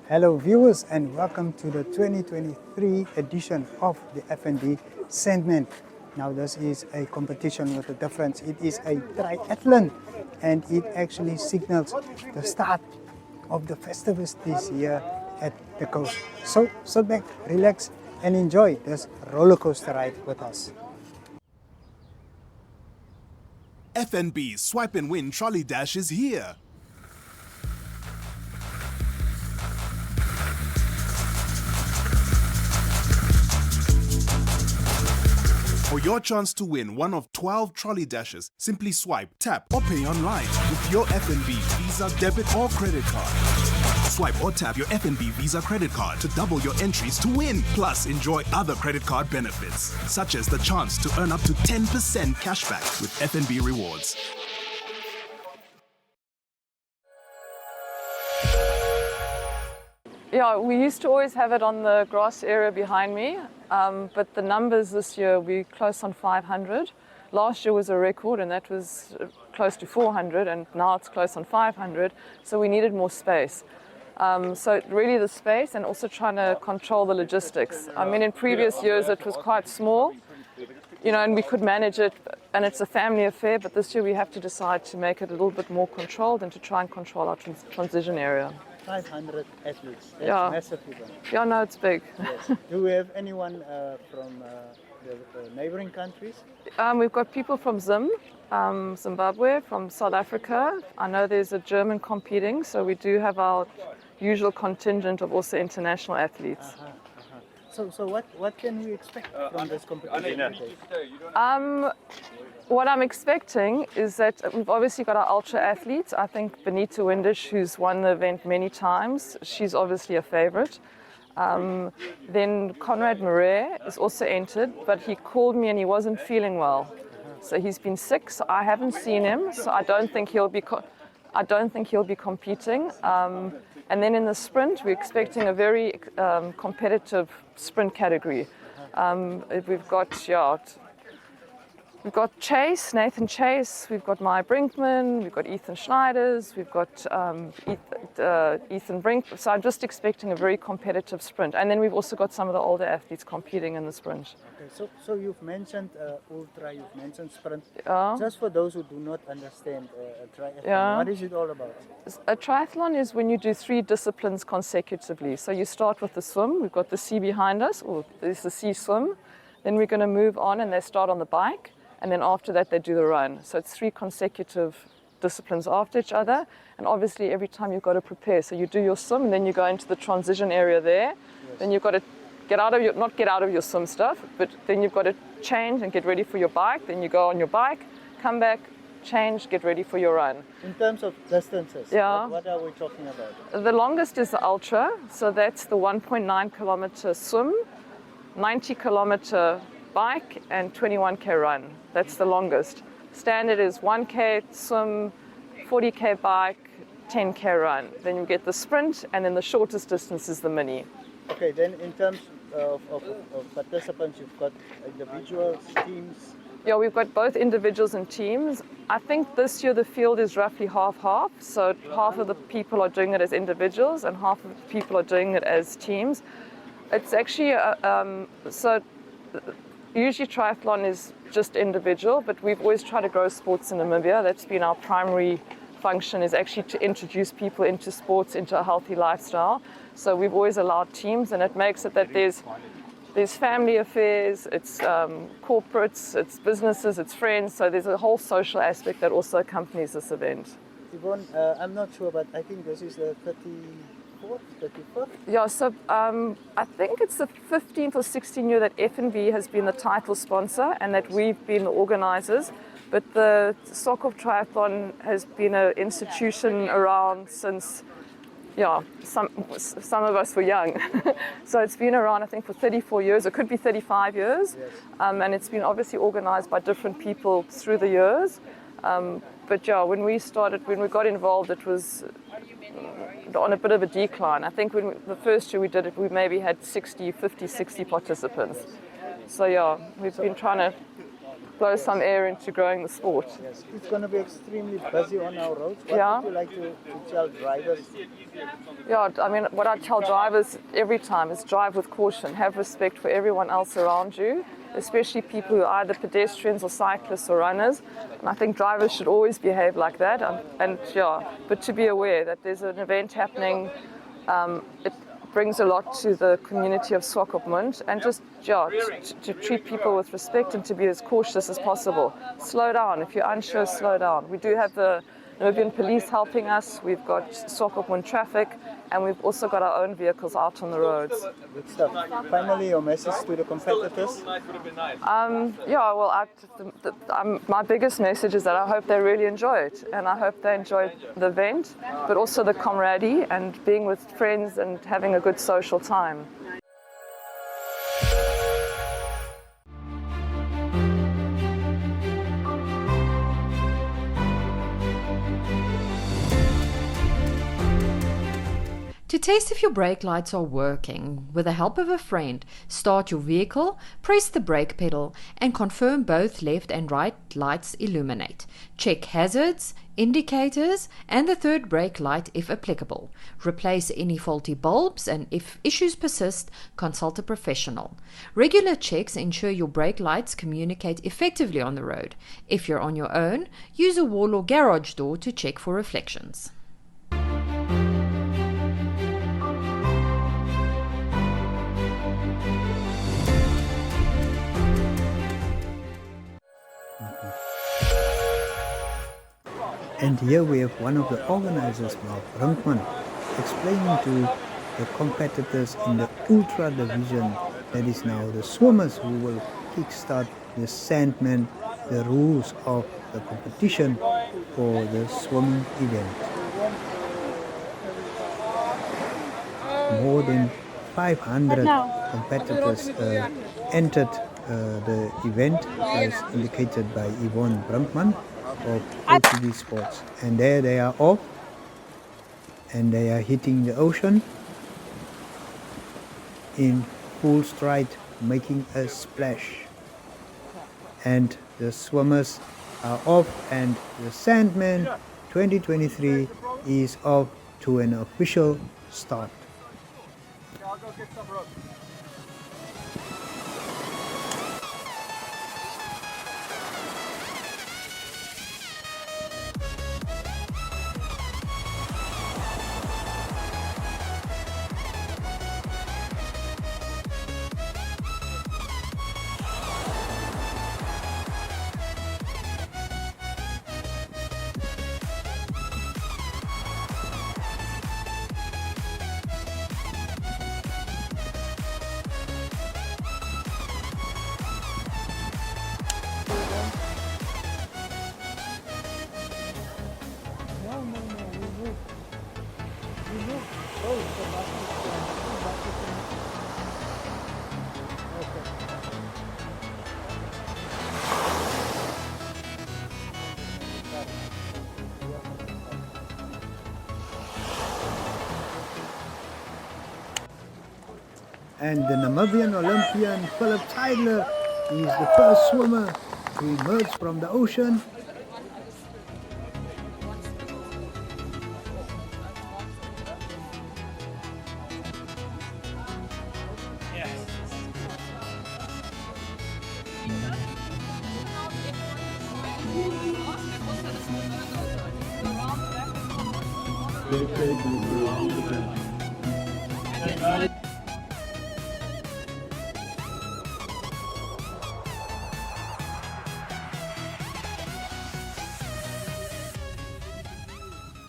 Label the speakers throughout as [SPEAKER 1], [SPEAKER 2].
[SPEAKER 1] Hello viewers and welcome to the 2023 edition of the FNB Sandman. Now this is a competition with a difference. It is a triathlon and it actually signals the start of the festivities here at the coast. So sit back, relax and enjoy this roller coaster ride with us.
[SPEAKER 2] FNB Swipe and Win Trolley Dash is here. For your chance to win one of 12 trolley dashes, simply swipe, tap or pay online with your FNB Visa debit or credit card. Swipe or tap your FNB Visa credit card to double your entries to win. Plus, enjoy other credit card benefits, such as the chance to earn up to 10% cashback with FNB Rewards.
[SPEAKER 3] Yeah, we used to always have it on the grass area behind me, but the numbers this year, we're close on 500. Last year was a record and that was close to 400 and now it's close on 500, so we needed more space. So really the space and also trying to control the logistics. I mean, in previous years it was quite small, you know, and we could manage it and it's a family affair, but this year we have to decide to make it a little bit more controlled and to try and control our transition area.
[SPEAKER 1] 500 athletes, that's
[SPEAKER 3] Yeah.
[SPEAKER 1] massive event.
[SPEAKER 3] Yeah, no, it's big.
[SPEAKER 1] Yes. Do we have anyone from the neighboring countries?
[SPEAKER 3] We've got people from Zimbabwe, from South Africa. I know there's a German competing, so we do have our usual contingent of also international athletes.
[SPEAKER 1] So what can we expect from this competition?
[SPEAKER 3] What I'm expecting is that we've obviously got our ultra athletes. I think Benita Windisch, who's won the event many times, she's obviously a favorite. Then Conrad Murray is also entered, but he called me and he wasn't feeling well. So he's been sick, so I haven't seen him, so I don't think he'll be competing. And then in the sprint, we're expecting a very competitive sprint category. We've got Nathan Chase, we've got Maya Brinkman, we've got Ethan Schneiders, we've got Ethan Brink. So I'm just expecting a very competitive sprint. And then we've also got some of the older athletes competing in the sprint.
[SPEAKER 1] Okay, so you've mentioned ultra, you've mentioned sprint.
[SPEAKER 3] Yeah.
[SPEAKER 1] Just for those who do not understand a triathlon,
[SPEAKER 3] Yeah.
[SPEAKER 1] what is it all about?
[SPEAKER 3] A triathlon is when you do 3 disciplines consecutively. So you start with the swim, we've got the sea behind us, or there's the sea swim. Then we're going to move on and they start on the bike. And then after that, they do the run. So it's 3 consecutive disciplines after each other. And obviously, every time you've got to prepare. So you do your swim, and then you go into the transition area there. Yes. Then you've got to not get out of your swim stuff, but then you've got to change and get ready for your bike. Then you go on your bike, come back, change, get ready for your run.
[SPEAKER 1] In terms of distances,
[SPEAKER 3] yeah.
[SPEAKER 1] What are we talking about?
[SPEAKER 3] The longest is the ultra. So that's the 1.9 kilometer swim, 90 kilometer bike and 21k run. That's the longest. Standard is 1k swim, 40k bike, 10k run. Then you get the sprint, and then the shortest distance is the mini.
[SPEAKER 1] Okay, then in terms of participants, you've got individuals, teams.
[SPEAKER 3] Yeah, we've got both individuals and teams. I think this year the field is roughly half-half. So half of the people are doing it as individuals and half of the people are doing it as teams. It's actually, usually triathlon is just individual, but we've always tried to grow sports in Namibia. That's been our primary function, is actually to introduce people into sports, into a healthy lifestyle. So we've always allowed teams, and it makes it that there's family affairs, it's corporates, it's businesses, it's friends. So there's a whole social aspect that also accompanies this event.
[SPEAKER 1] Yvonne, I'm not sure, but I think this is the 34th?
[SPEAKER 3] Yeah, so I think it's the 15th or 16th year that FNB has been the title sponsor and that we've been the organizers. But the Swakopmund Triathlon has been an institution around since, some of us were young. So it's been around, I think, for 34 years. It could be 35 years.
[SPEAKER 1] Yes.
[SPEAKER 3] And it's been obviously organized by different people through the years. But yeah, when we got involved, it was on a bit of a decline. I think the first year we did it, we maybe had 60 participants. So yeah, we've been trying to blow some air into growing the sport.
[SPEAKER 1] Yes, it's going to be extremely busy on our roads. What
[SPEAKER 3] Yeah.
[SPEAKER 1] would you like to tell drivers?
[SPEAKER 3] Yeah, I mean, what I tell drivers every time is drive with caution, have respect for everyone else around you, especially people who are either pedestrians or cyclists or runners. And I think drivers should always behave like that. But to be aware that there's an event happening, it brings a lot to the community of Swakopmund, and just to treat people with respect and to be as cautious as possible. Slow down. If you're unsure, slow down. We do have the Namibian police helping us. We've got Swakopmund traffic, and we've also got our own vehicles out on the roads.
[SPEAKER 1] Good stuff. Finally, your message to the competitors?
[SPEAKER 3] My biggest message is that I hope they really enjoy it, and I hope they enjoy the event, but also the camaraderie and being with friends and having a good social time.
[SPEAKER 4] To test if your brake lights are working, with the help of a friend, start your vehicle, press the brake pedal, and confirm both left and right lights illuminate. Check hazards, indicators, and the third brake light if applicable. Replace any faulty bulbs, and if issues persist, consult a professional. Regular checks ensure your brake lights communicate effectively on the road. If you're on your own, use a wall or garage door to check for reflections.
[SPEAKER 1] And here we have one of the organizers, Mark Brinkman, explaining to the competitors in the ultra division, that is now the swimmers who will kickstart the Sandman, the rules of the competition for the swimming event. More than 500 competitors entered the event, as indicated by Yvonne Brinkman of OTB Sports. And there they are off, and they are hitting the ocean in full stride, making a splash. And the swimmers are off, and the Sandman 2023 is off to an official start.
[SPEAKER 5] I'll go get some rope.
[SPEAKER 1] And the Namibian Olympian Philip Tidler is the first swimmer to emerge from the ocean.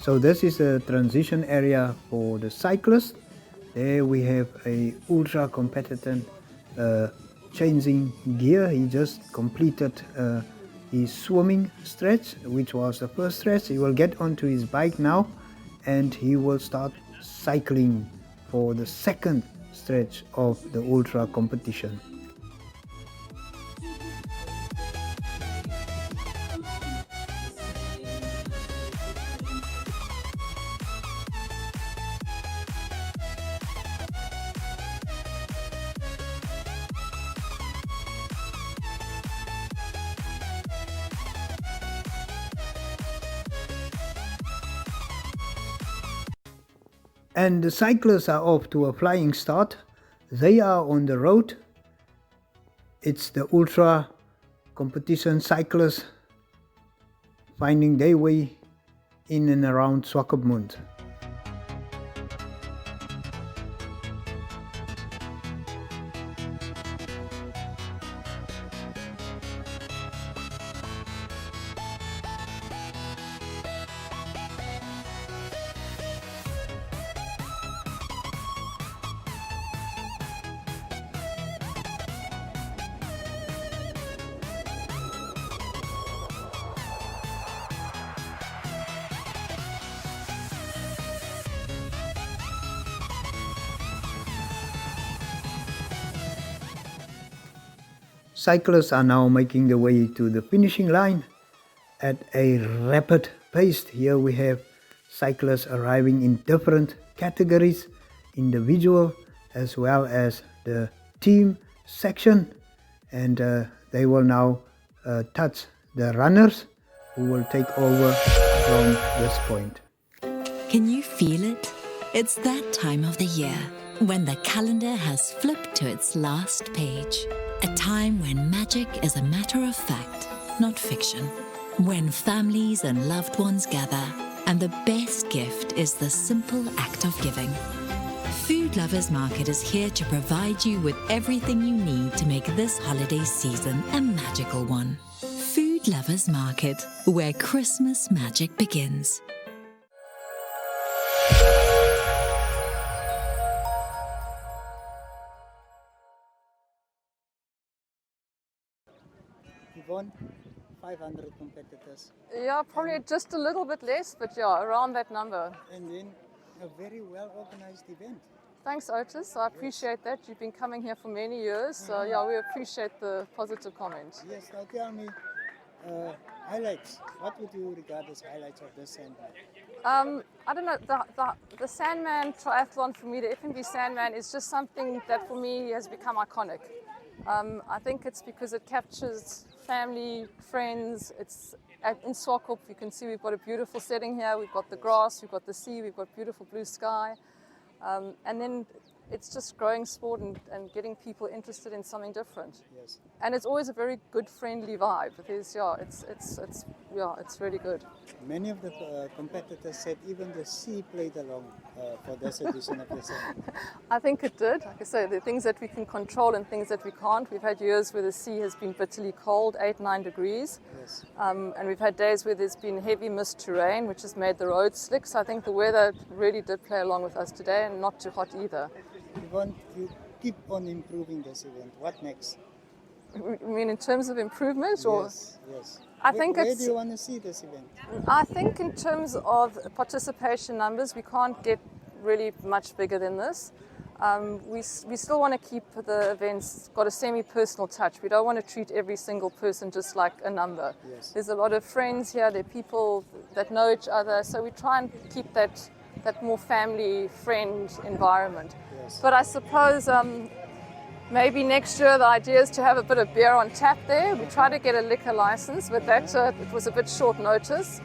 [SPEAKER 1] So this is a transition area for the cyclist. There we have a ultra competitor changing gear. He just completed his swimming stretch, which was the first stretch. He will get onto his bike now, and he will start cycling for the second stretch of the ultra competition. And the cyclists are off to a flying start. They are on the road. It's the ultra competition cyclists finding their way in and around Swakopmund. Cyclists are now making their way to the finishing line at a rapid pace. Here we have cyclists arriving in different categories, individual as well as the team section, and they will now touch the runners who will take over from this point.
[SPEAKER 6] Can you feel it? It's that time of the year when the calendar has flipped to its last page. A time when magic is a matter of fact, not fiction. When families and loved ones gather, and the best gift is the simple act of giving. Food Lovers Market is here to provide you with everything you need to make this holiday season a magical one. Food Lovers Market, where Christmas magic begins.
[SPEAKER 1] Yvonne, 500 competitors.
[SPEAKER 3] Yeah, probably just a little bit less, but yeah, around that number.
[SPEAKER 1] And then a very well organized event.
[SPEAKER 3] Thanks, Otis. I appreciate that. You've been coming here for many years, so yeah, we appreciate the positive comment.
[SPEAKER 1] Yes, now tell me, highlights. What would you regard as highlights of this Sandman?
[SPEAKER 3] I don't know, the Sandman Triathlon for me, the FNB Sandman, is just something that for me has become iconic. I think it's because it captures family, friends. It's in Swakop, you can see we've got a beautiful setting here. We've got the grass, we've got the sea, we've got beautiful blue sky. And then it's just growing sport and getting people interested in something different.
[SPEAKER 1] Yes.
[SPEAKER 3] And it's always a very good, friendly vibe. It's really good.
[SPEAKER 1] Many of the competitors said even the sea played along for this edition of the Sandman.
[SPEAKER 3] I think it did. Like I say, the things that we can control and things that we can't. We've had years where the sea has been bitterly cold, 8-9 degrees.
[SPEAKER 1] Yes.
[SPEAKER 3] And we've had days where there's been heavy mist to rain, which has made the road slick. So I think the weather really did play along with us today, and not too hot either.
[SPEAKER 1] Yvonne, you keep on improving this event. What next?
[SPEAKER 3] You mean in terms of improvement? Or?
[SPEAKER 1] Yes.
[SPEAKER 3] I think
[SPEAKER 1] where
[SPEAKER 3] it's...
[SPEAKER 1] do you want to see this event?
[SPEAKER 3] I think in terms of participation numbers, we can't get really much bigger than this. We still want to keep the events got a semi-personal touch. We don't want to treat every single person just like a number.
[SPEAKER 1] Yes.
[SPEAKER 3] There's a lot of friends here. There are people that know each other. So we try and keep that more family friend environment.
[SPEAKER 1] Yes.
[SPEAKER 3] But I suppose maybe next year the idea is to have a bit of beer on tap there. We try to get a liquor license, but that it was a bit short notice.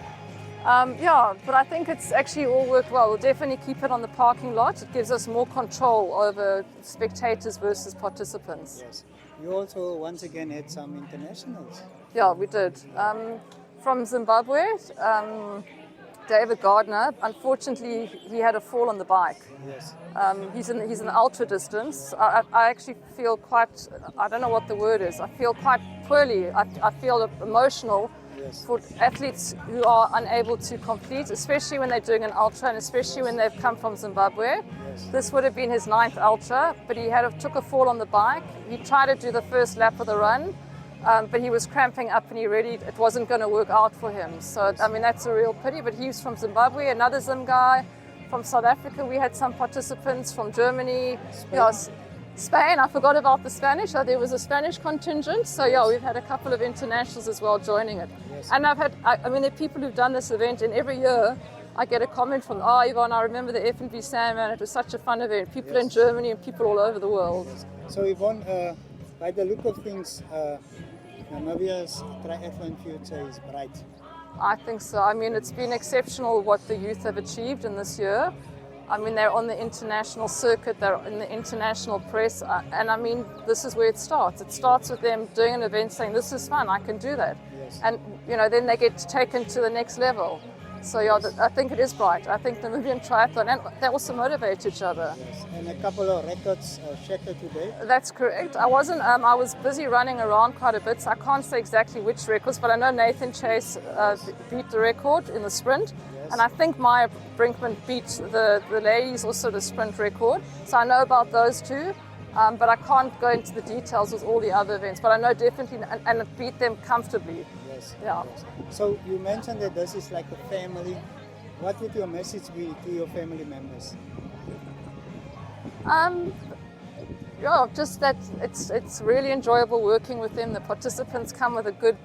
[SPEAKER 3] But I think it's actually all worked well. We'll definitely keep it on the parking lot. It gives us more control over spectators versus participants.
[SPEAKER 1] Yes. You also once again had some internationals.
[SPEAKER 3] Yeah, we did. From Zimbabwe, David Gardner. Unfortunately, he had a fall on the bike.
[SPEAKER 1] Yes.
[SPEAKER 3] He's in ultra distance. I actually feel quite, I don't know what the word is, I feel quite poorly. I feel emotional for athletes who are unable to complete, especially when they're doing an ultra and especially when they've come from Zimbabwe.
[SPEAKER 1] Yes.
[SPEAKER 3] This would have been his 9th ultra, but he took a fall on the bike. He tried to do the first lap of the run, but he was cramping up and it wasn't going to work out for him. So, I mean, that's a real pity, but he's from Zimbabwe, another Zim guy. From South Africa, we had some participants from Germany. Spain, I forgot about the Spanish. There was a Spanish contingent. So yeah, we've had a couple of internationals as well joining it. Yes. And there are people who've done this event, and every year I get a comment from, Yvonne, I remember the FNB Sandman. It was such a fun event. People in Germany and people all over the world.
[SPEAKER 1] So Yvonne, by the look of things, Namibia's triathlon future is bright.
[SPEAKER 3] I think so. I mean, it's been exceptional what the youth have achieved in this year. I mean, they're on the international circuit, they're in the international press, and I mean, this is where it starts. It starts with them doing an event saying, this is fun, I can do that.
[SPEAKER 1] Yes.
[SPEAKER 3] And, you know, then they get taken to the next level. So yeah, I think it is bright. I think the Namibian triathlon, and they also motivate each other.
[SPEAKER 1] Yes. And a couple of records shattered today.
[SPEAKER 3] That's correct. I was busy running around quite a bit, so I can't say exactly which records, but I know Nathan Chase beat the record in the sprint.
[SPEAKER 1] Yes.
[SPEAKER 3] And I think Maya Brinkman beat the ladies also the sprint record. So I know about those two, but I can't go into the details with all the other events. But I know definitely, and it beat them comfortably.
[SPEAKER 1] Yes.
[SPEAKER 3] Yeah.
[SPEAKER 1] Yes. So you mentioned that this is like a family. What would your message be to your family members?
[SPEAKER 3] Yeah, just that it's really enjoyable working with them. The participants come with a good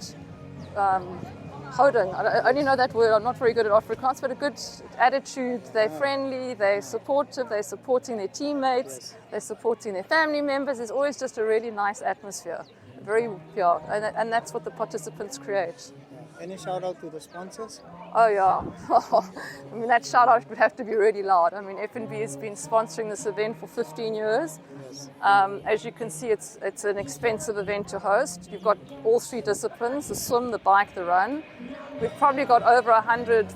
[SPEAKER 3] houding. I only know that word. I'm not very good at Afrikaans, but a good attitude. They're friendly. They're supportive. They're supporting their teammates.
[SPEAKER 1] Yes.
[SPEAKER 3] They're supporting their family members. There's always just a really nice atmosphere. Very pure, and that's what the participants create.
[SPEAKER 1] Any shout out to the sponsors?
[SPEAKER 3] Oh yeah, I mean that shout out would have to be really loud. I mean FNB has been sponsoring this event for 15 years.
[SPEAKER 1] Yes.
[SPEAKER 3] As you can see, it's an expensive event to host. You've got all three disciplines: the swim, the bike, the run. We've probably got over 100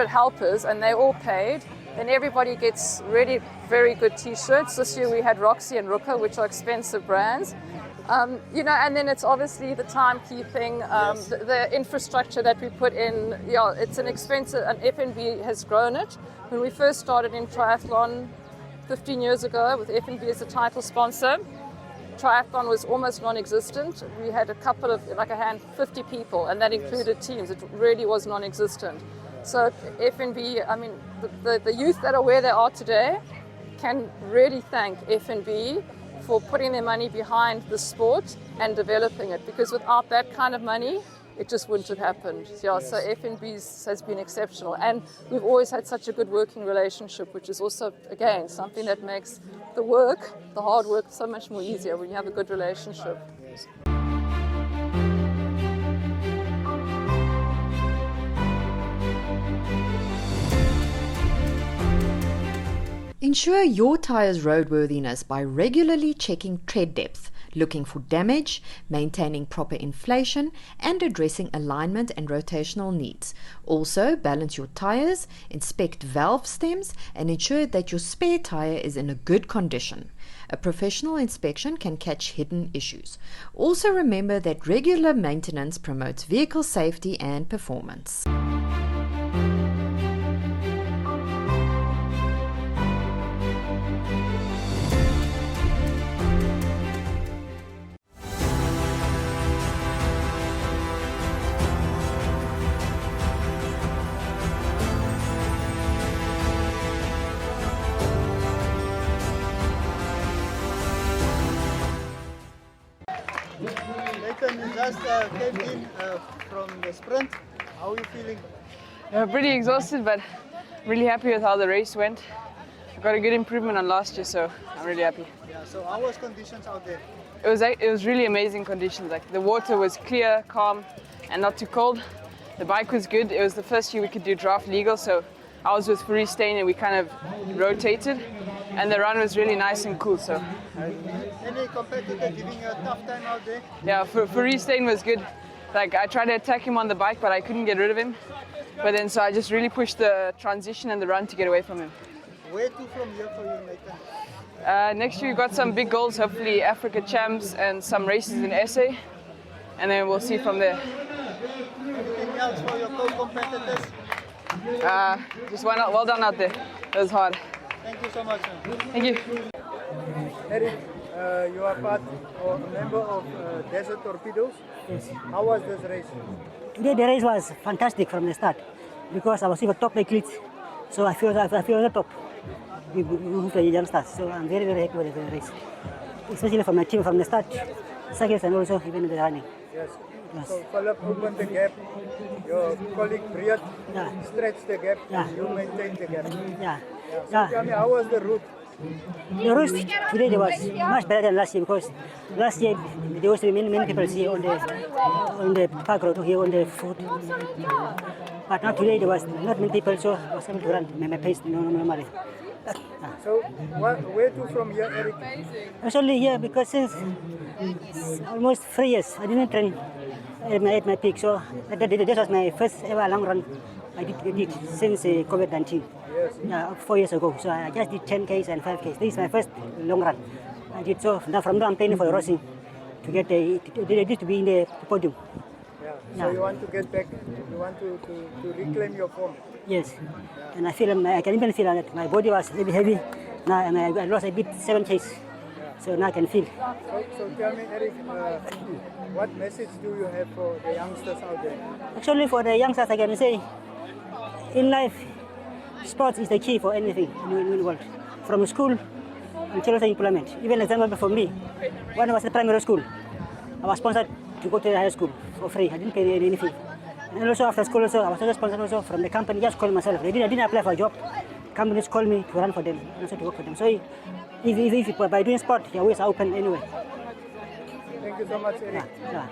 [SPEAKER 3] helpers, and they're all paid. Then everybody gets really very good T-shirts. This year we had Roxy and Ruka, which are expensive brands. You know, and then it's obviously the timekeeping, the infrastructure that we put in. Yeah, it's an expensive, and FNB has grown it. When we first started in triathlon 15 years ago with FNB as a title sponsor, triathlon was almost non-existent. We had a couple of, like 50 people, and that included teams. It really was non-existent. So FNB, I mean, the youth that are where they are today can really thank FNB for putting their money behind the sport and developing it, because without that kind of money, it just wouldn't have happened. Yeah, so FNB has been exceptional, and we've always had such a good working relationship, which is also, again, something that makes the work, the hard work, so much more easier when you have a good relationship.
[SPEAKER 1] Yes.
[SPEAKER 4] Ensure your tyres' roadworthiness by regularly checking tread depth, looking for damage, maintaining proper inflation, and addressing alignment and rotational needs. Also, balance your tyres, inspect valve stems, and ensure that your spare tyre is in a good condition. A professional inspection can catch hidden issues. Also remember that regular maintenance promotes vehicle safety and performance.
[SPEAKER 1] Nathan, you just came in from the sprint. How are you feeling?
[SPEAKER 7] Pretty exhausted, but really happy with how the race went. I got a good improvement on last year, so I'm really happy.
[SPEAKER 1] Yeah, so how was conditions out there?
[SPEAKER 7] It was really amazing conditions. Like the water was clear, calm, and not too cold. The bike was good. It was the first year we could do draft legal, so I was with Faris Steyn and we kind of rotated. And the run was really nice and cool. So
[SPEAKER 1] Any competitor giving you a tough time out there?
[SPEAKER 7] yeah, Faris Steyn was good. Like I tried to attack him on the bike, but I couldn't get rid of him. But then so I just really pushed the transition and the run to get away from him.
[SPEAKER 1] Where to from here for you, Nathan?
[SPEAKER 7] Next year we've got some big goals, hopefully Africa Champs and some races in SA. And then we'll see from there.
[SPEAKER 1] Anything else for your co-competitors?
[SPEAKER 7] Just well done out there. It was hard.
[SPEAKER 1] Thank you so much. Man.
[SPEAKER 7] Thank you.
[SPEAKER 1] Eric, you are part or a member of Desert Torpedoes.
[SPEAKER 8] Yes.
[SPEAKER 1] How was this race?
[SPEAKER 8] Today the race was fantastic from the start because I was with the top athletes, so I feel on the top. We moved the youngsters, so I'm very happy with the race, especially from my team from the start, cycles and also even the running.
[SPEAKER 1] Yes.
[SPEAKER 8] Yes.
[SPEAKER 1] So Philip opened the gap. Your colleague Briat stretched the gap.
[SPEAKER 8] Yeah.
[SPEAKER 1] And you maintained the gap.
[SPEAKER 8] Yeah.
[SPEAKER 1] So tell me, how was the route?
[SPEAKER 8] The route today was much better than last year because last year there was many people here on the park road here on the foot. But not today, there was not many people, so I was able to run my pace normally.
[SPEAKER 1] So where to from here, Eric?
[SPEAKER 8] Actually here because since almost 3 years I didn't train at my peak, so this was my first ever long run I did since COVID-19.
[SPEAKER 1] Yes.
[SPEAKER 8] 4 years ago. So I just did 10Ks and 5Ks. This is my first long run I did. So now from now I'm training for the Rossi to get to be in the podium.
[SPEAKER 1] Yeah. So you want to get back, you want to reclaim your form.
[SPEAKER 8] Yes, and I feel I can even feel that my body was a little bit heavy. Now and I lost a bit 7 Ks, so now I can feel.
[SPEAKER 1] So tell me, Eric, what message do you have for the youngsters out there?
[SPEAKER 8] Actually, for the youngsters, I can say, in life, sports is the key for anything in the world. From school until employment. Even example for me, when I was in primary school, I was sponsored to go to the high school for free. I didn't pay any fee. And also after school also, I was also sponsored also from the company, just call myself. I didn't apply for a job. Companies call me to run for them and also to work for them. So if by doing sport, your ways are open anyway.
[SPEAKER 1] Thank you so much, Eric.
[SPEAKER 8] Yeah.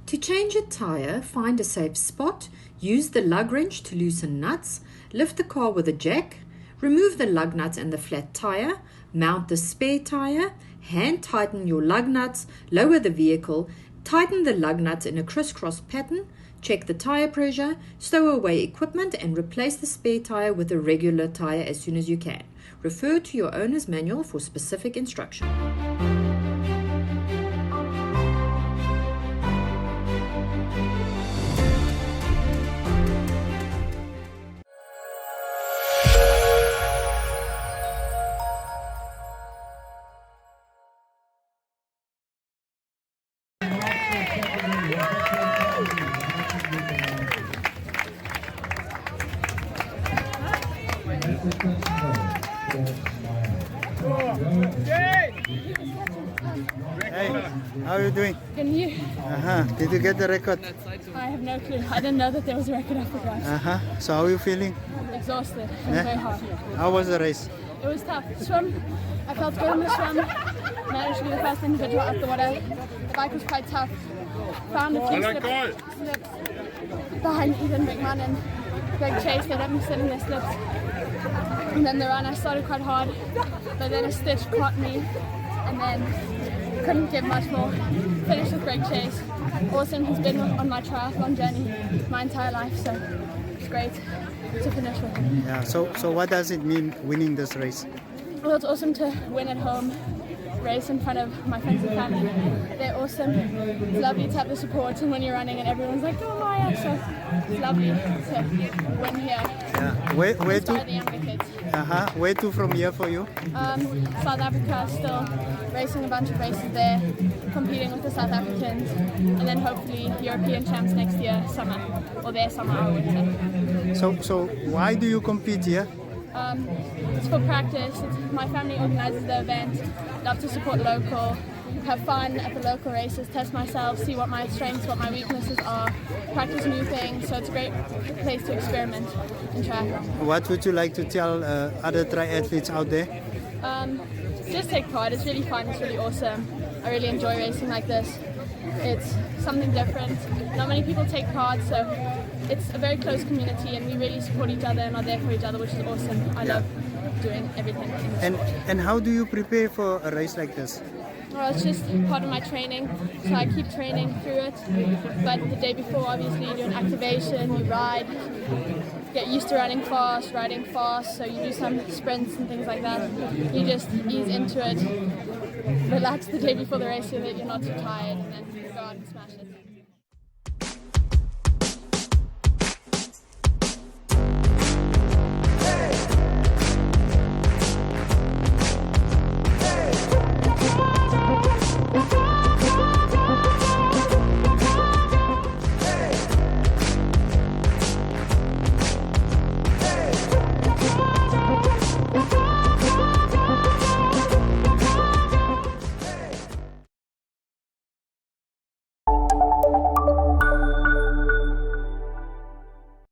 [SPEAKER 4] To change a tire, find a safe spot, use the lug wrench to loosen nuts, lift the car with a jack, remove the lug nuts and the flat tire, mount the spare tire, hand tighten your lug nuts, lower the vehicle, tighten the lug nuts in a crisscross pattern, check the tire pressure, stow away equipment and replace the spare tire with a regular tire as soon as you can. Refer to your owner's manual for specific instruction.
[SPEAKER 1] Hey, how are you doing?
[SPEAKER 9] Can you?
[SPEAKER 1] Did you get the record?
[SPEAKER 9] I have no clue. I didn't know that there was a record up for guys.
[SPEAKER 1] So how are you feeling?
[SPEAKER 9] Exhausted. It was very hard.
[SPEAKER 1] How was the race?
[SPEAKER 9] It was tough. Swim. I felt good in the swim. Managed to be the first individual up the water. The bike was quite tough. Found a few slips behind Ethan Bickman and Greg Chase. They let me sit in their slips. And then the run, I started quite hard, but then a stitch caught me, and then couldn't give much more. Finished with Greg Chase. Awesome, he's been on my triathlon journey my entire life, so it's great to finish with him.
[SPEAKER 1] Yeah. So what does it mean winning this race?
[SPEAKER 9] Well, it's awesome to win at home, race in front of my friends and family. They're awesome. It's lovely to have the support, and when you're running and everyone's like, oh Maya, so it's lovely to win here.
[SPEAKER 1] Yeah. Where to?
[SPEAKER 9] The younger kids.
[SPEAKER 1] Where to from here for you?
[SPEAKER 9] South Africa, still racing a bunch of races there, competing with the South Africans, and then hopefully European champs next year, summer, or their summer, I would say.
[SPEAKER 1] So why do you compete here?
[SPEAKER 9] It's for practice. My family organizes the event. Love to support local, have fun at the local races, test myself, see what my strengths, what my weaknesses are, practice new things. So it's a great place to experiment in triathlon.
[SPEAKER 1] What would you like to tell other triathletes out there?
[SPEAKER 9] Just take part. It's really fun. It's really awesome. I really enjoy racing like this. It's something different. Not many people take part, so it's a very close community, and we really support each other and are there for each other, which is awesome. I love doing everything in the sport.
[SPEAKER 1] And how do you prepare for a race like this?
[SPEAKER 9] Well, it's just part of my training, so I keep training through it. But the day before, obviously, you do an activation, you ride, get used to riding fast, so you do some sprints and things like that. You just ease into it, relax the day before the race so that you're not too tired, and then go out and smash it.